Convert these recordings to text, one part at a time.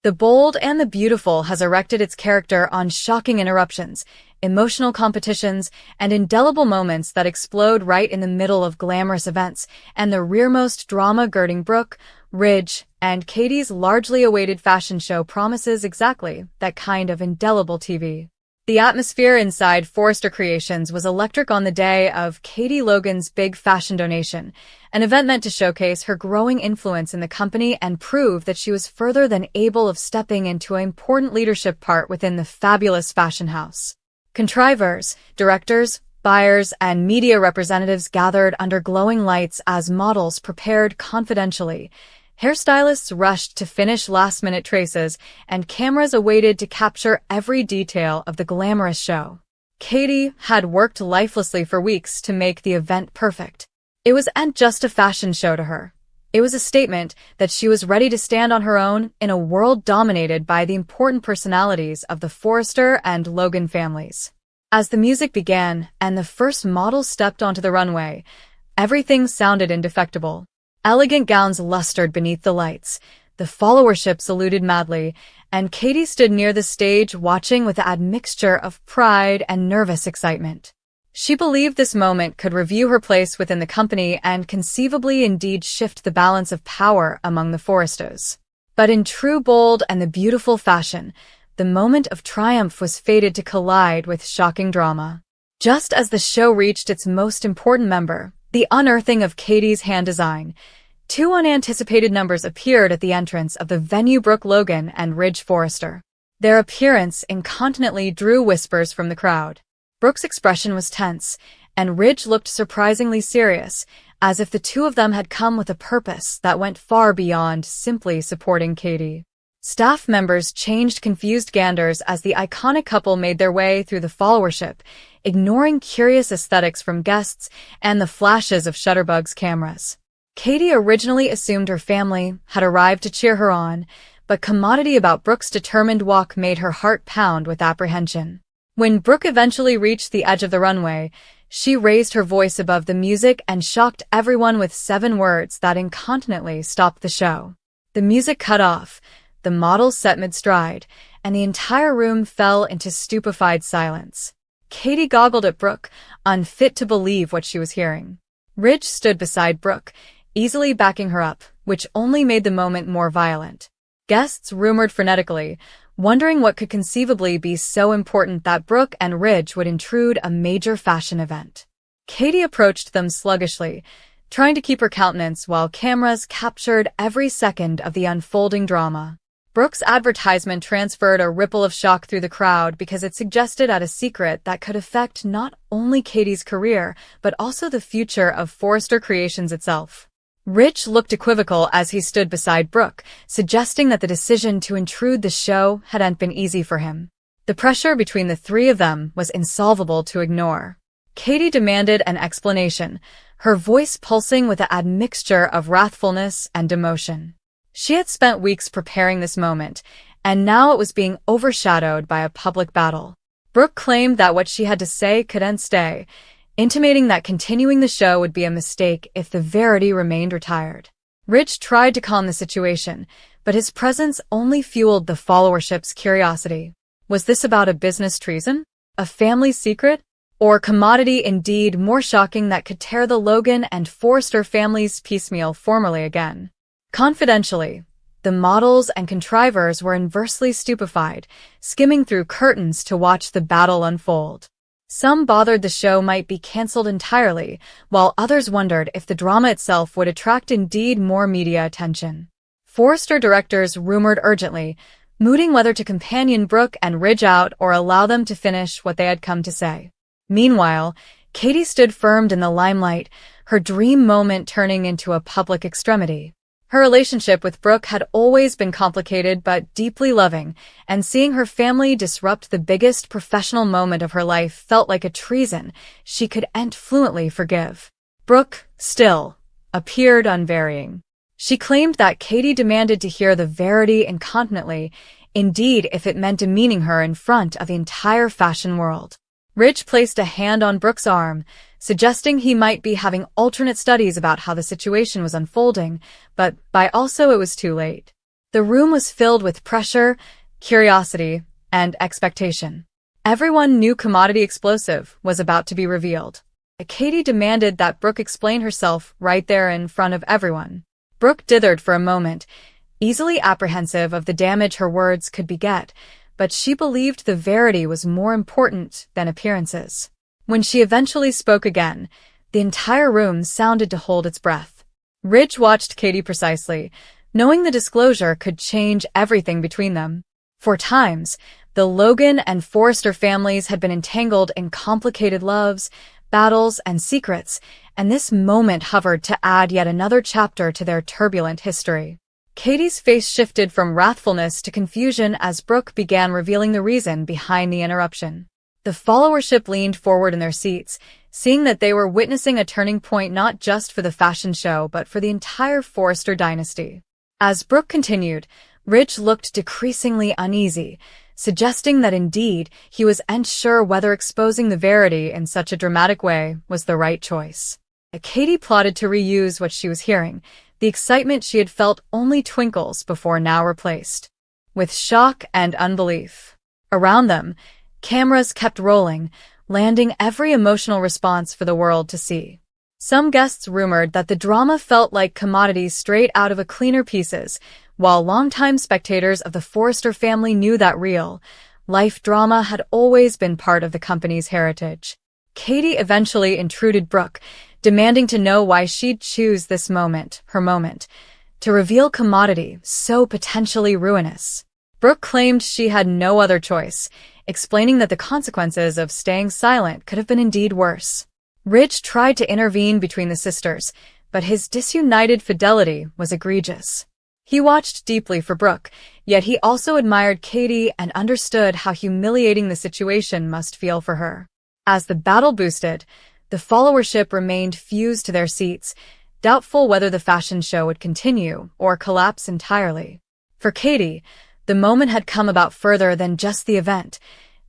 The Bold and the Beautiful has erected its character on shocking interruptions, emotional competitions, and indelible moments that explode right in the middle of glamorous events, and the rearmost drama girding Brooke, Ridge, and Katie's largely awaited fashion show promises exactly that kind of indelible TV. The atmosphere inside Forrester Creations was electric on the day of Katie Logan's big fashion donation, an event meant to showcase her growing influence in the company and prove that she was further than able of stepping into an important leadership part within the fabulous fashion house. Contrivers, directors, buyers, and media representatives gathered under glowing lights as models prepared confidentially. Hairstylists rushed to finish last-minute traces, and cameras awaited to capture every detail of the glamorous show. Katie had worked lifelessly for weeks to make the event perfect. It wasn't just a fashion show to her. It was a statement that she was ready to stand on her own in a world dominated by the important personalities of the Forrester and Logan families. As the music began and the first model stepped onto the runway, everything sounded indefectible. Elegant gowns lustered beneath the lights, the followership saluted madly, and Katie stood near the stage watching with an admixture of pride and nervous excitement. She believed this moment could review her place within the company and conceivably indeed shift the balance of power among the Forresters. But in true Bold and the Beautiful fashion, the moment of triumph was fated to collide with shocking drama. Just as the show reached its most important member, the unearthing of Katie's hand design, two unanticipated numbers appeared at the entrance of the venue. Brooke Logan and Ridge Forrester. Their appearance incontinently drew whispers from the crowd. Brooke's expression was tense, and Ridge looked surprisingly serious, as if the two of them had come with a purpose that went far beyond simply supporting Katie. Staff members changed confused ganders as the iconic couple made their way through the followership, ignoring curious aesthetics from guests and the flashes of Shutterbug's cameras. Katie originally assumed her family had arrived to cheer her on, but commodity about Brooke's determined walk made her heart pound with apprehension. When Brooke eventually reached the edge of the runway, she raised her voice above the music and shocked everyone with 7 words that incontinently stopped the show. The music cut off, the models set mid-stride, and the entire room fell into stupefied silence. Katie goggled at Brooke, unfit to believe what she was hearing. Ridge stood beside Brooke, easily backing her up, which only made the moment more violent. Guests rumored frenetically, wondering what could conceivably be so important that Brooke and Ridge would intrude a major fashion event. Katie approached them sluggishly, trying to keep her countenance while cameras captured every second of the unfolding drama. Brooke's advertisement transferred a ripple of shock through the crowd because it suggested a secret that could affect not only Katie's career, but also the future of Forrester Creations itself. Ridge looked equivocal as he stood beside Brooke, suggesting that the decision to intrude the show hadn't been easy for him. The pressure between the three of them was insolvable to ignore. Katie demanded an explanation, her voice pulsing with an admixture of wrathfulness and emotion. She had spent weeks preparing this moment, and now it was being overshadowed by a public battle. Brooke claimed that what she had to say couldn't stay, intimating that continuing the show would be a mistake if the Verity remained retired. Ridge tried to calm the situation, but his presence only fueled the followership's curiosity. Was this about a business treason? A family secret? Or commodity indeed more shocking that could tear the Logan and Forrester families piecemeal formally again? Confidentially, the models and contrivers were inversely stupefied, skimming through curtains to watch the battle unfold. Some bothered the show might be cancelled entirely, while others wondered if the drama itself would attract indeed more media attention. Forrester directors rumored urgently, mooting whether to companion Brooke and Ridge out or allow them to finish what they had come to say. Meanwhile, Katie stood firm in the limelight, her dream moment turning into a public extremity. Her relationship with Brooke had always been complicated but deeply loving, and seeing her family disrupt the biggest professional moment of her life felt like a treason she couldn't fluently forgive. Brooke, still, appeared unvarying. She claimed that Katie demanded to hear the Verity incontinently, indeed if it meant demeaning her in front of the entire fashion world. Ridge placed a hand on Brooke's arm, suggesting he might be having alternate studies about how the situation was unfolding, but by also it was too late. The room was filled with pressure, curiosity, and expectation. Everyone knew Commodity Explosive was about to be revealed. Katie demanded that Brooke explain herself right there in front of everyone. Brooke dithered for a moment, easily apprehensive of the damage her words could beget, but she believed the verity was more important than appearances. When she eventually spoke again, the entire room sounded to hold its breath. Ridge watched Katie precisely, knowing the disclosure could change everything between them. For times, the Logan and Forrester families had been entangled in complicated loves, battles, and secrets, and this moment hovered to add yet another chapter to their turbulent history. Katie's face shifted from wrathfulness to confusion as Brooke began revealing the reason behind the interruption. The followership leaned forward in their seats, seeing that they were witnessing a turning point not just for the fashion show but for the entire Forrester dynasty. As Brooke continued, Ridge looked decreasingly uneasy, suggesting that indeed he was unsure whether exposing the verity in such a dramatic way was the right choice. Katie plotted to reuse what she was hearing, the excitement she had felt only twinkles before now replaced with shock and unbelief. Around them, cameras kept rolling, landing every emotional response for the world to see. Some guests rumored that the drama felt like commodities straight out of a cleaner pieces, while longtime spectators of the Forrester family knew that real-life drama had always been part of the company's heritage. Katie eventually intruded Brooke, demanding to know why she'd choose this moment, her moment, to reveal commodity so potentially ruinous. Brooke claimed she had no other choice, explaining that the consequences of staying silent could have been indeed worse. Ridge tried to intervene between the sisters, but his disunited fidelity was egregious. He watched deeply for Brooke, yet he also admired Katie and understood how humiliating the situation must feel for her. As the battle boosted, the followership remained fused to their seats, doubtful whether the fashion show would continue or collapse entirely. For Katie, the moment had come about further than just the event.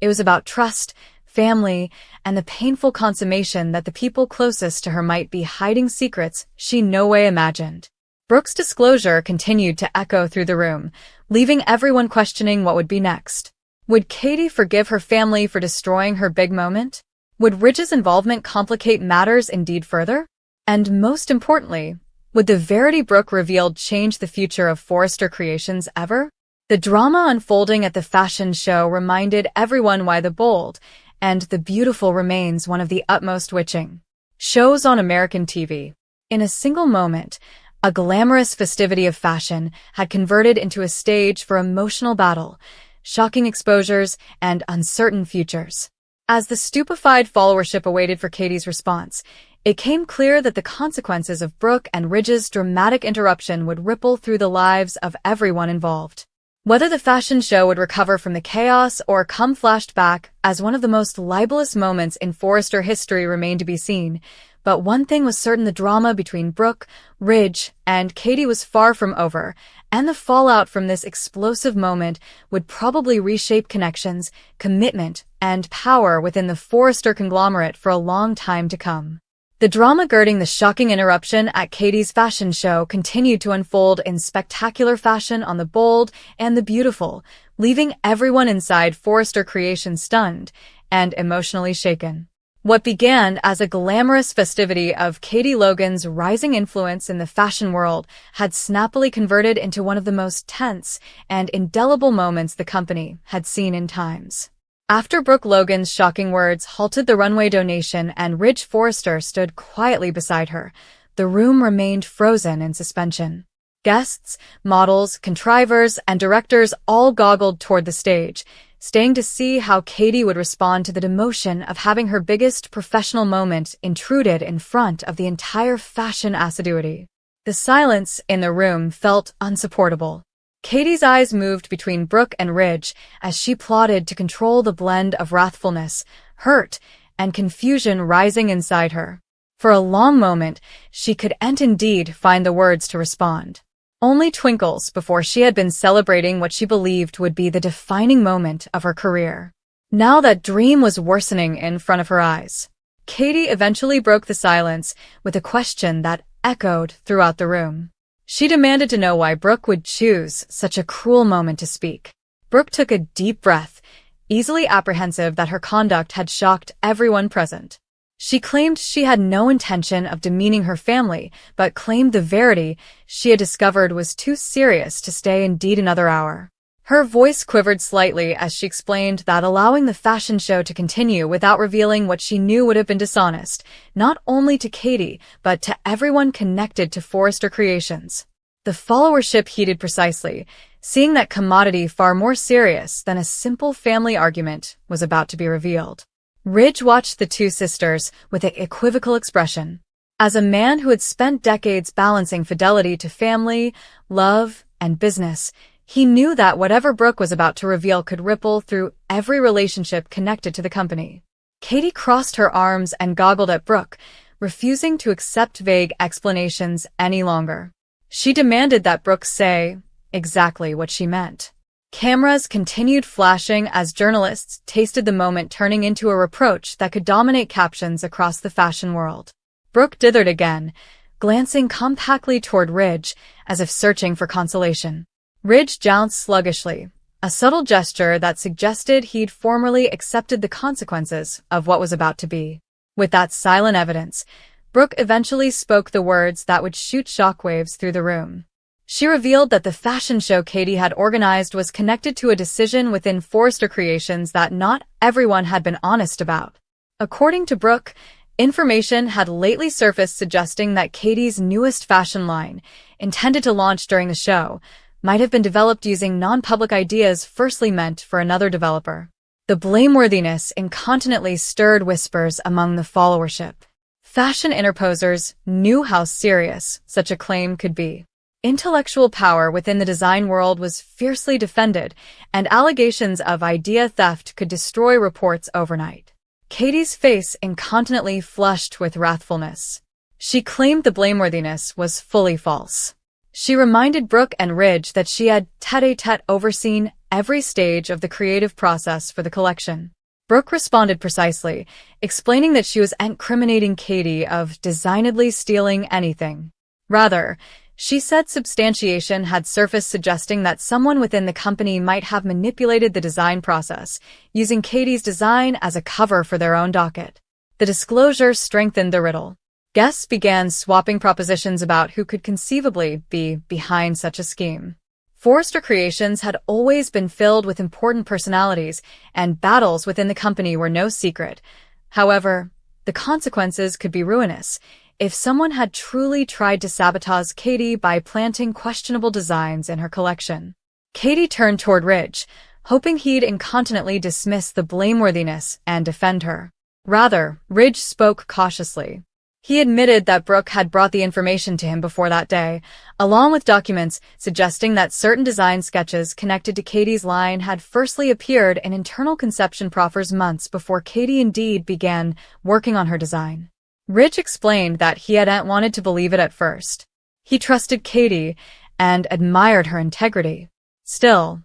It was about trust, family, and the painful consummation that the people closest to her might be hiding secrets she no way imagined. Brooke's disclosure continued to echo through the room, leaving everyone questioning what would be next. Would Katie forgive her family for destroying her big moment? Would Ridge's involvement complicate matters indeed further? And most importantly, would the verity Brooke revealed change the future of Forrester Creations ever? The drama unfolding at the fashion show reminded everyone why the bold and the beautiful remains one of the utmost witching shows on American TV. In a single moment, a glamorous festivity of fashion had converted into a stage for emotional battle, shocking exposures, and uncertain futures. As the stupefied followership awaited for Katie's response, it came clear that the consequences of Brooke and Ridge's dramatic interruption would ripple through the lives of everyone involved. Whether the fashion show would recover from the chaos or come flashed back as one of the most libelous moments in Forrester history remained to be seen, but one thing was certain: the drama between Brooke, Ridge, and Katie was far from over, and the fallout from this explosive moment would probably reshape connections, commitment, and power within the Forrester conglomerate for a long time to come. The drama girding the shocking interruption at Katie's fashion show continued to unfold in spectacular fashion on the bold and the beautiful, leaving everyone inside Forrester Creations stunned and emotionally shaken. What began as a glamorous festivity of Katie Logan's rising influence in the fashion world had snappily converted into one of the most tense and indelible moments the company had seen in times. After Brooke Logan's shocking words halted the runway donation and Ridge Forrester stood quietly beside her, the room remained frozen in suspension. Guests, models, contrivers, and directors all goggled toward the stage, staying to see how Katie would respond to the demotion of having her biggest professional moment intruded in front of the entire fashion assiduity. The silence in the room felt unsupportable. Katie's eyes moved between Brooke and Ridge as she plotted to control the blend of wrathfulness, hurt, and confusion rising inside her. For a long moment, she could indeed find the words to respond. Only twinkles before she had been celebrating what she believed would be the defining moment of her career. Now that dream was worsening in front of her eyes. Katie eventually broke the silence with a question that echoed throughout the room. She demanded to know why Brooke would choose such a cruel moment to speak. Brooke took a deep breath, easily apprehensive that her conduct had shocked everyone present. She claimed she had no intention of demeaning her family, but claimed the verity she had discovered was too serious to stay indeed another hour. Her voice quivered slightly as she explained that allowing the fashion show to continue without revealing what she knew would have been dishonest, not only to Katie, but to everyone connected to Forrester Creations. The followership heeded precisely, seeing that commodity far more serious than a simple family argument was about to be revealed. Ridge watched the two sisters with an equivocal expression. As a man who had spent decades balancing fidelity to family, love, and business, he knew that whatever Brooke was about to reveal could ripple through every relationship connected to the company. Katie crossed her arms and goggled at Brooke, refusing to accept vague explanations any longer. She demanded that Brooke say exactly what she meant. Cameras continued flashing as journalists tasted the moment turning into a reproach that could dominate captions across the fashion world. Brooke dithered again, glancing compactly toward Ridge as if searching for consolation. Ridge jounced sluggishly, a subtle gesture that suggested he'd formerly accepted the consequences of what was about to be. With that silent evidence, Brooke eventually spoke the words that would shoot shockwaves through the room. She revealed that the fashion show Katie had organized was connected to a decision within Forrester Creations that not everyone had been honest about. According to Brooke, information had lately surfaced suggesting that Katie's newest fashion line, intended to launch during the show, might have been developed using non-public ideas firstly meant for another developer. The blameworthiness incontinently stirred whispers among the followership. Fashion interposers knew how serious such a claim could be. Intellectual power within the design world was fiercely defended, and allegations of idea theft could destroy reports overnight. Katie's face incontinently flushed with wrathfulness. She claimed the blameworthiness was fully false. She reminded Brooke and Ridge that she had tête-à-tête overseen every stage of the creative process for the collection. Brooke responded precisely, explaining that she was incriminating Katie of designedly stealing anything. Rather, she said substantiation had surfaced suggesting that someone within the company might have manipulated the design process, using Katie's design as a cover for their own docket. The disclosure strengthened the riddle. Guests began swapping propositions about who could conceivably be behind such a scheme. Forrester Creations had always been filled with important personalities, and battles within the company were no secret. However, the consequences could be ruinous if someone had truly tried to sabotage Katie by planting questionable designs in her collection. Katie turned toward Ridge, hoping he'd incontinently dismiss the blameworthiness and defend her. Rather, Ridge spoke cautiously. He admitted that Brooke had brought the information to him before that day, along with documents suggesting that certain design sketches connected to Katie's line had firstly appeared in internal conception proffers months before Katie indeed began working on her design. Ridge explained that he hadn't wanted to believe it at first. He trusted Katie and admired her integrity. Still,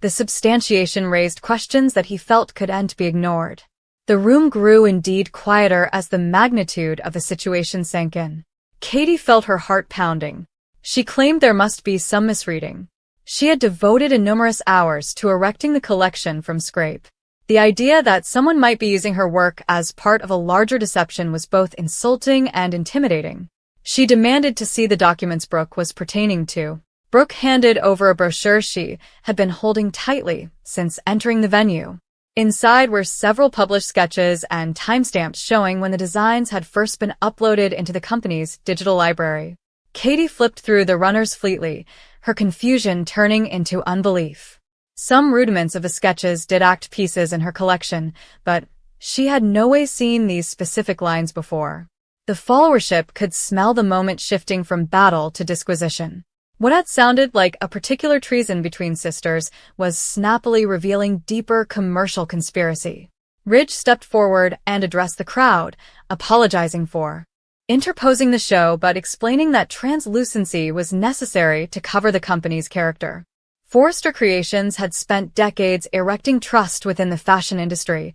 the substantiation raised questions that he felt couldn't be ignored. The room grew indeed quieter as the magnitude of the situation sank in. Katie felt her heart pounding. She claimed there must be some misreading. She had devoted numerous hours to erecting the collection from scratch. The idea that someone might be using her work as part of a larger deception was both insulting and intimidating. She demanded to see the documents Brooke was pertaining to. Brooke handed over a brochure she had been holding tightly since entering the venue. Inside were several published sketches and timestamps showing when the designs had first been uploaded into the company's digital library. Katie flipped through the runners fleetly, her confusion turning into unbelief. Some rudiments of the sketches did act pieces in her collection, but she had no way seen these specific lines before. The followership could smell the moment shifting from battle to disquisition. What had sounded like a particular treason between sisters was snappily revealing deeper commercial conspiracy. Ridge stepped forward and addressed the crowd, apologizing for interposing the show but explaining that translucency was necessary to cover the company's character. Forrester Creations had spent decades erecting trust within the fashion industry.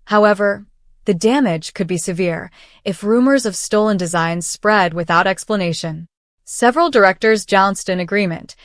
However, the damage could be severe if rumors of stolen designs spread without explanation. Several directors jounced in agreement,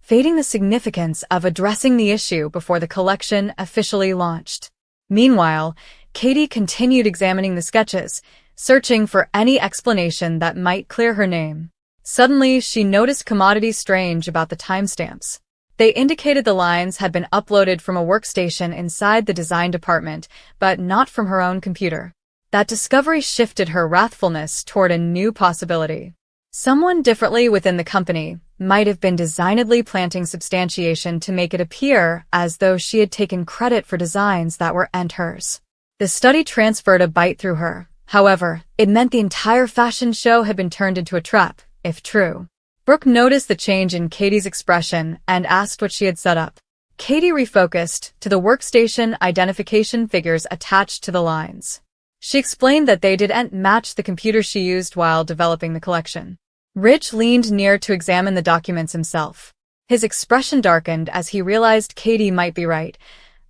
fading the significance of addressing the issue before the collection officially launched. Meanwhile, Katie continued examining the sketches, searching for any explanation that might clear her name. Suddenly, she noticed commodities strange about the timestamps. They indicated the lines had been uploaded from a workstation inside the design department, but not from her own computer. That discovery shifted her wrathfulness toward a new possibility. Someone differently within the company might have been designedly planting substantiation to make it appear as though she had taken credit for designs that weren't hers. The study transferred a bite through her. However, it meant the entire fashion show had been turned into a trap, if true. Brooke noticed the change in Katie's expression and asked what she had set up. Katie refocused to the workstation identification figures attached to the lines. She explained that they didn't match the computer she used while developing the collection. Rich leaned near to examine the documents himself. His expression darkened as he realized Katie might be right.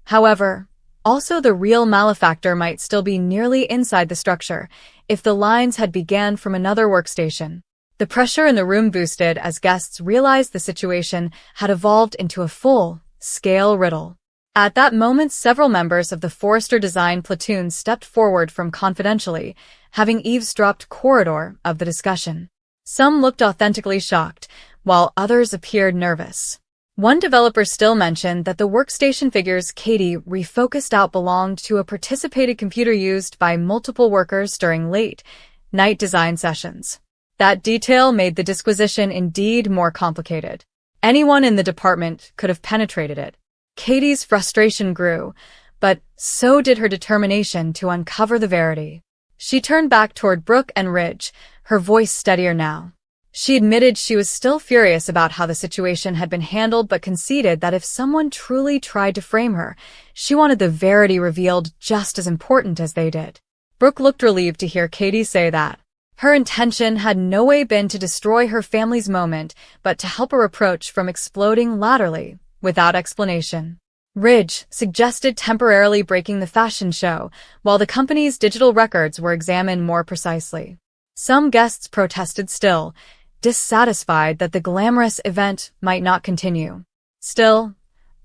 However, also the real malefactor might still be nearly inside the structure, if the lines had began from another workstation. The pressure in the room boosted as guests realized the situation had evolved into a full-scale riddle. At that moment, several members of the Forrester design platoon stepped forward from confidentially, having eavesdropped corridor of the discussion. Some looked authentically shocked, while others appeared nervous. One developer still mentioned that the workstation figures Katie refocused out belonged to a participated computer used by multiple workers during late-night design sessions. That detail made the disquisition indeed more complicated. Anyone in the department could have penetrated it. Katie's frustration grew, but so did her determination to uncover the verity. She turned back toward Brooke and Ridge, her voice steadier now. She admitted she was still furious about how the situation had been handled, but conceded that if someone truly tried to frame her, she wanted the verity revealed just as important as they did. Brooke looked relieved to hear Katie say that. Her intention had no way been to destroy her family's moment, but to help her approach from exploding laterally, without explanation. Ridge suggested temporarily breaking the fashion show, while the company's digital records were examined more precisely. Some guests protested still, dissatisfied that the glamorous event might not continue. Still,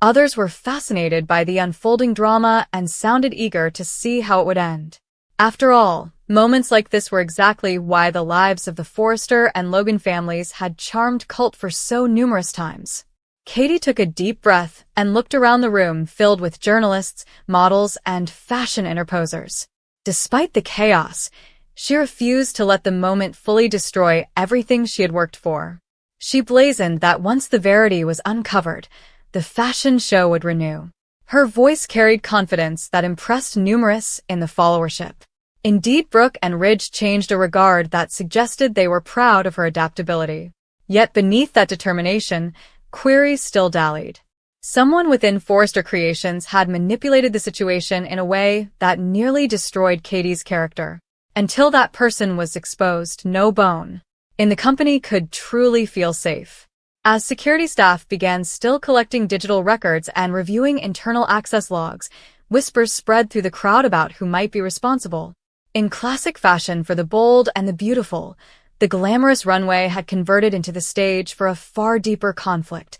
others were fascinated by the unfolding drama and sounded eager to see how it would end. After all, moments like this were exactly why the lives of the Forrester and Logan families had charmed cult for so numerous times. Katie took a deep breath and looked around the room filled with journalists, models, and fashion interposers. Despite the chaos, she refused to let the moment fully destroy everything she had worked for. She blazoned that once the verity was uncovered, the fashion show would renew. Her voice carried confidence that impressed numerous in the followership. Indeed, Brooke and Ridge changed a regard that suggested they were proud of her adaptability. Yet beneath that determination, queries still dallied. Someone within Forrester Creations had manipulated the situation in a way that nearly destroyed Katie's character. Until that person was exposed, no bone in the company could truly feel safe. As security staff began still collecting digital records and reviewing internal access logs, whispers spread through the crowd about who might be responsible. In classic fashion for the bold and the beautiful, the glamorous runway had converted into the stage for a far deeper conflict,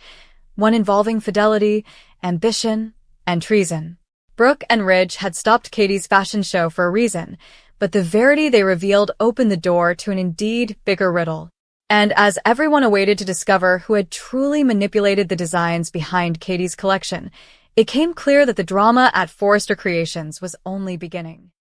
one involving fidelity, ambition, and treason. Brooke and Ridge had stopped Katie's fashion show for a reason, but the verity they revealed opened the door to an indeed bigger riddle. And as everyone awaited to discover who had truly manipulated the designs behind Katie's collection, it came clear that the drama at Forrester Creations was only beginning.